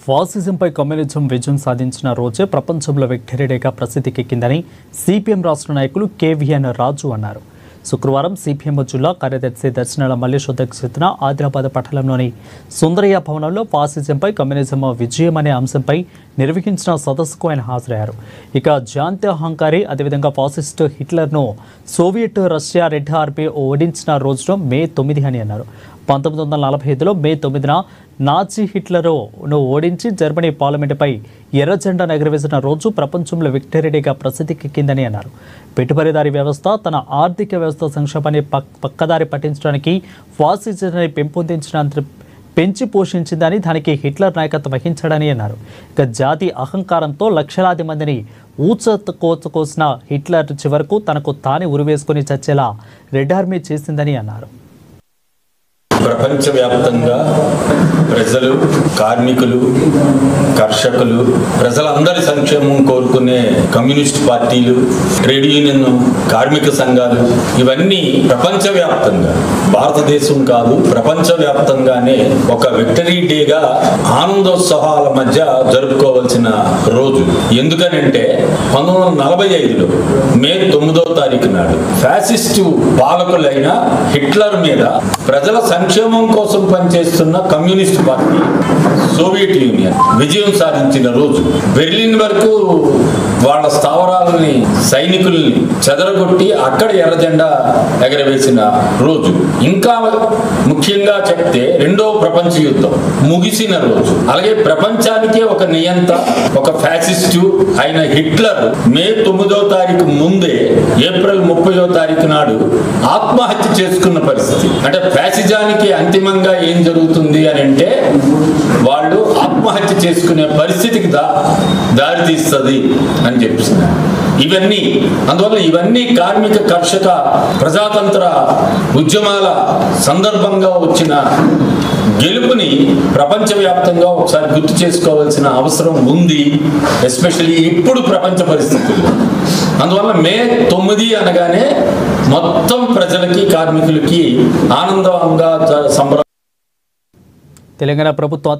ఫాసిజంపై communism విజయం సాధించిన రోజే ప్రపంచంలో విక్టరీ డేగా ప్రసిద్ధికెక్కిందని సిపిఎం రాష్ట్ర నాయకులు కేవీఎన్ రాజు అన్నారు. శుక్రవారం సిపిఎం జిల్లా కార్యదర్శి దర్శనాల మల్లేష్ అధ్యక్షతన ఆదిలాబాద్ పట్టణంలోని సుందరయ్య భవనంలో ఫాసిజంపై కమ్యూనిజం విజయం అనే అంశంపై నిర్వహించిన సదస్సుకు ఆయన హాజరయ్యారు. ఇక జాంత్యహంకారి అదేవిధంగా ఫాసిస్ట్ హిట్లర్ను సోవియట్ రష్యా రెడ్ ఆర్మీ ఓడించిన రోజును మే 9 అని అన్నారు. 1945లో మే 9న నాజీ హిట్లర్ను ఓడించి జర్మనీ పార్లమెంటుపై ఎర్ర జెండా ఎగురవేసిన రోజు ప్రపంచంలో విక్టరీ డేగా ప్రసిద్ధికెక్కిందని అన్నారు. పెట్టుబడిదారీ వ్యవస్థ తన ఆర్థిక వ్యవస్థ సంక్షేమాన్ని పక్కదారి పట్టించడానికి ఫాసిజాన్ని పెంచి పోషించిందని, దానికి హిట్లర్ నాయకత్వం వహించాడని అన్నారు. ఇక జాతి అహంకారంతో లక్షలాది మందిని కోసిన హిట్లర్ చివరకు తనకు తానే ఉరివేసుకొని చచ్చేలా రెడ్ ఆర్మీ చేసిందని అన్నారు. ప్రపంచవ్యాప్తంగా ప్రజలు, కార్మికులు, కర్షకులు, ప్రజలందరి సంక్షేమం కోరుకునే కమ్యూనిస్ట్ పార్టీలు, ట్రేడ్ యూనియన్, కార్మిక సంఘాలు ఇవన్నీ ప్రపంచవ్యాప్తంగా, భారతదేశం కాదు ప్రపంచవ్యాప్తంగానే ఒక విక్టరీ డేగా ఆనందోత్సవాల మధ్య జరుపుకోవాల్సిన రోజు. ఎందుకనంటే 1945లో మే 9వ తారీఖు నాడు ఫ్యాసిస్టు పాలకులైన హిట్లర్ మీద ప్రజల సంక్షేమం కోసం పనిచేస్తున్న కమ్యూనిస్ట్ పార్టీ సోవియట్ యూనియన్ విజయం సాధించిన రోజు. బెర్లిన్ వరకు వాళ్ళ స్థావరాలని, సైనికుల్ని చెదరగొట్టి అక్కడ ఎర్ర జెండా ఎగరవేసిన రోజు. ఇంకా ముఖ్యంగా చెప్తే రెండవ ప్రపంచ యుద్ధం ముగిసిన రోజు. అలాగే ప్రపంచానికే ఒక నియంత, ఒక ఫ్యాసిస్టు అయిన హిట్లర్ మే 9వ తారీఖు ముందే ఏప్రిల్ 30వ తారీఖు నాడు ఆత్మహత్య చేసుకున్న పరిస్థితి. అంటే ఫ్యాసిజానికి అంతిమంగా ఏం జరుగుతుంది అని అంటే వాళ్ళు ఆత్మహత్య చేసుకునే పరిస్థితికి దారితీస్తుంది అని చెప్తున్నారు. అందువల్ల ఇవన్నీ కార్మిక, కర్షక, ప్రజాతంత్ర ఉద్యమాల సందర్భంగా వచ్చిన గెలుపుని ప్రపంచవ్యాప్తంగా ఒకసారి గుర్తు చేసుకోవాల్సిన అవసరం ఉంది, ఎస్పెషల్లీ ఇప్పుడు ప్రపంచ పరిస్థితుల్లో. అందువల్ల మే 9 అనగానే మొత్తం ప్రజలకి, కార్మికులకి ఆనందంగా సంబరం. తెలంగాణ ప్రభుత్వం